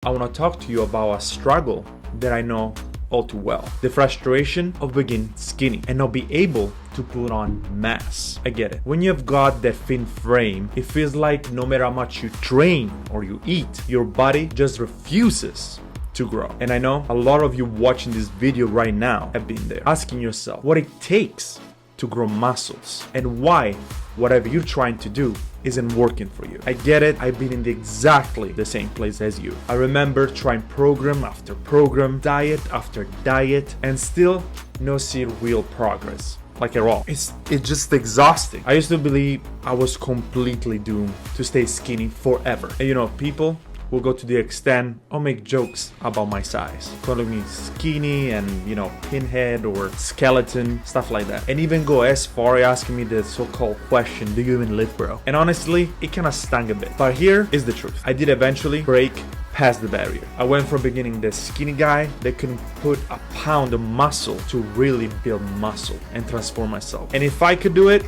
I want to talk to you about a struggle that I know all too well. The frustration of being skinny and not be able to put on mass. I get it. When you have got that thin frame, it feels like no matter how much you train or you eat, your body just refuses to grow. And I know a lot of you watching this video right now have been there, asking yourself what it takes to grow muscles and why whatever you're trying to do isn't working for you. I get it. I've been in exactly the same place as you. I remember trying program after program, diet after diet, and still no see real progress. Like at all. It's just exhausting. I used to believe I was completely doomed to stay skinny forever. And you know, people will go to the extent or make jokes about my size, calling me skinny and, you know, pinhead or skeleton, stuff like that. And even go as far as asking me the so-called question, do you even live, bro? And honestly, it kind of stung a bit. But here is the truth. I did eventually break past the barrier. I went from beginning the skinny guy that couldn't put a pound of muscle to really build muscle and transform myself. And if I could do it,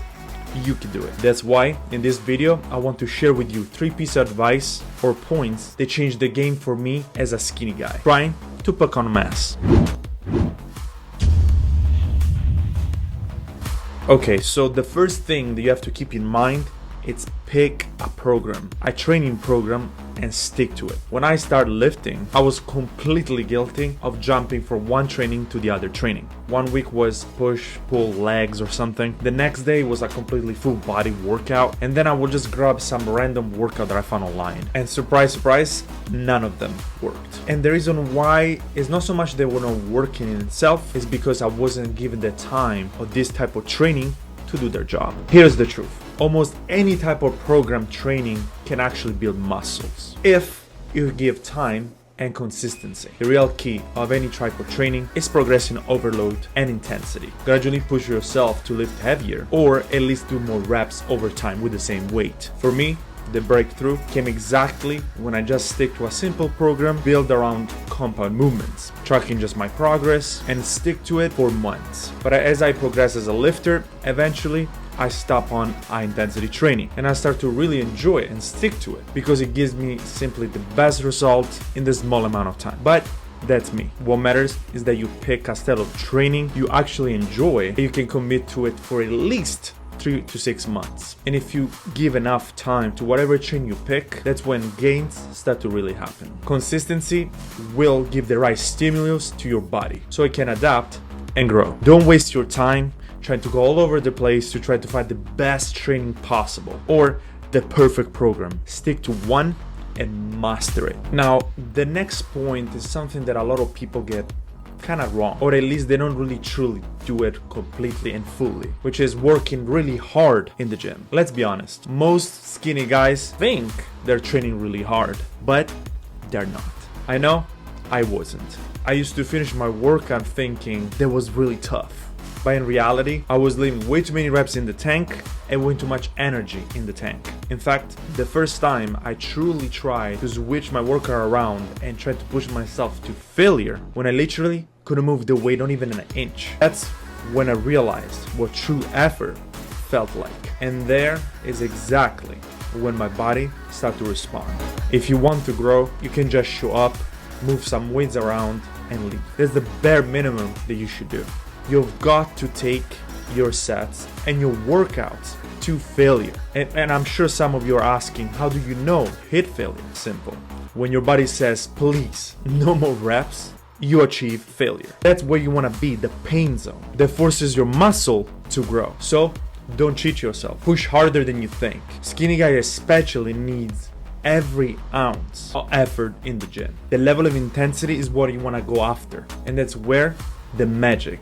you can do it. That's why in this video I want to share with you 3 pieces of advice or points that changed the game for me as a skinny guy trying to pack on mass. Okay, so the first thing that you have to keep in mind, it's pick a program, a training program, and stick to it. When I started lifting, I was completely guilty of jumping from one training to the other training. One week was push, pull, legs or something. The next day was a completely full body workout. And then I would just grab some random workout that I found online. And surprise, surprise, none of them worked. And the reason why is not so much they were not working in itself, is because I wasn't given the time of this type of training to do their job. Here's the truth. Almost any type of program training can actually build muscles if you give time and consistency. The real key of any type of training is progressing overload and intensity. Gradually push yourself to lift heavier or at least do more reps over time with the same weight. For me, the breakthrough came exactly when I just stick to a simple program built around compound movements, tracking just my progress and stick to it for months. But as I progress as a lifter, eventually I stop on high intensity training and I start to really enjoy it and stick to it because it gives me simply the best result in the small amount of time. But that's me. What matters is that you pick a style of training you actually enjoy and you can commit to it for at least 3 to 6 months. And if you give enough time to whatever training you pick, that's when gains start to really happen. Consistency will give the right stimulus to your body so it can adapt and grow. Don't waste your time trying to go all over the place to try to find the best training possible or the perfect program. Stick to one and master it. Now, the next point is something that a lot of people get kind of wrong, or at least they don't really truly do it completely and fully, which is working really hard in the gym. Let's be honest, most skinny guys think they're training really hard, but they're not. I know I wasn't. I used to finish my workout thinking that was really tough. But in reality, I was leaving way too many reps in the tank and way too much energy in the tank. In fact, the first time I truly tried to switch my workout around and try to push myself to failure, when I literally couldn't move the weight not even an inch. That's when I realized what true effort felt like. And there is exactly when my body started to respond. If you want to grow, you can just show up, move some weights around and leave. That's the bare minimum that you should do. You've got to take your sets and your workouts to failure. And I'm sure some of you are asking, how do you know hit failure? Simple. When your body says, please, no more reps, you achieve failure. That's where you want to be, the pain zone that forces your muscle to grow. So don't cheat yourself. Push harder than you think. Skinny guy especially needs every ounce of effort in the gym. The level of intensity is what you want to go after. And that's where the magic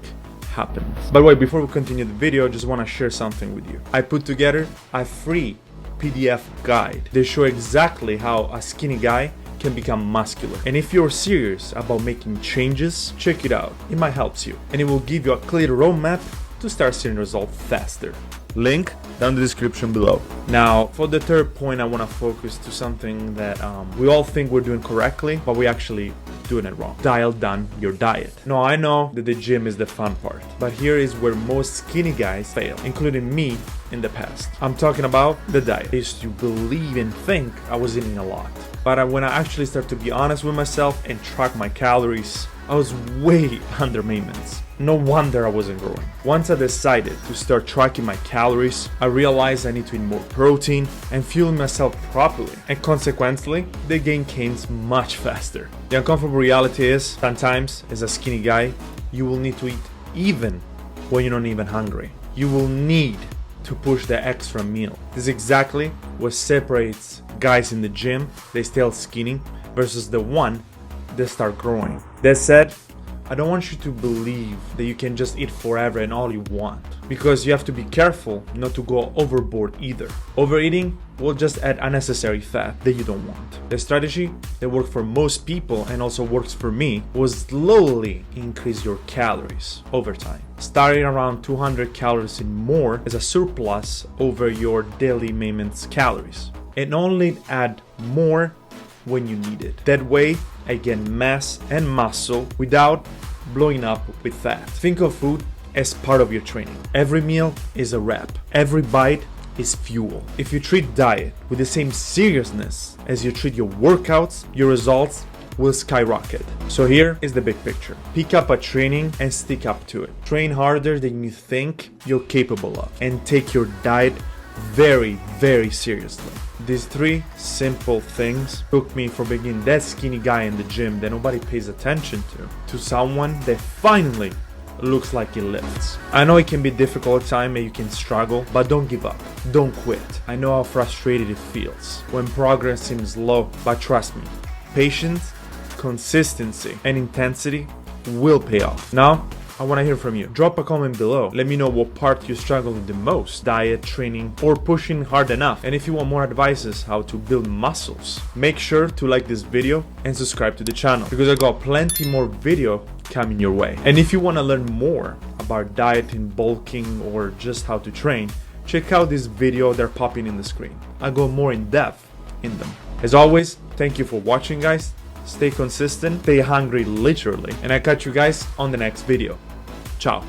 happens. By the way, before we continue the video, I just want to share something with you. I put together a free PDF guide. They show exactly how a skinny guy can become muscular. And if you're serious about making changes, check it out. It might help you. And it will give you a clear roadmap to start seeing results faster. Link down in the description below. Now, for the third point, I want to focus to something that we all think we're doing correctly, but we actually doing it wrong. Dial down your diet. Now, I know that the gym is the fun part, but here is where most skinny guys fail, including me in the past. I'm talking about the diet. I used to believe and think I was eating a lot. But when I actually started to be honest with myself and track my calories, I was way under maintenance. No wonder I wasn't growing. Once I decided to start tracking my calories, I realized I need to eat more protein and fuel myself properly. And consequently, the gain came much faster. The uncomfortable reality is, sometimes as a skinny guy, you will need to eat even when you're not even hungry. You will need to push the extra meal. This is exactly what separates guys in the gym, they stay skinny, versus the one that start growing. That said, I don't want you to believe that you can just eat forever and all you want, because you have to be careful not to go overboard either. Overeating will just add unnecessary fat that you don't want. The strategy that worked for most people and also works for me was slowly increase your calories over time. Starting around 200 calories and more as a surplus over your daily maintenance calories. And only add more when you need it. That way, I gain mass and muscle without blowing up with fat. Think of food as part of your training. Every meal is a rep. Every bite is fuel. If you treat diet with the same seriousness as you treat your workouts, your results will skyrocket. So here is the big picture. Pick up a training and stick up to it. Train harder than you think you're capable of, and take your diet very, very seriously. These three simple things took me from being that skinny guy in the gym that nobody pays attention to someone that finally looks like he lifts. I know it can be difficult at times and you can struggle, but don't give up. Don't quit. I know how frustrated it feels when progress seems low, but trust me, patience, consistency, and intensity will pay off. Now, I want to hear from you. Drop a comment below. Let me know what part you're struggling the most. Diet, training, or pushing hard enough. And if you want more advices how to build muscles, make sure to like this video and subscribe to the channel, because I got plenty more video coming your way. And if you want to learn more about dieting, bulking, or just how to train, check out this video they're popping in the screen. I go more in depth in them. As always, thank you for watching, guys. Stay consistent, stay hungry literally, and I catch you guys on the next video. Ciao.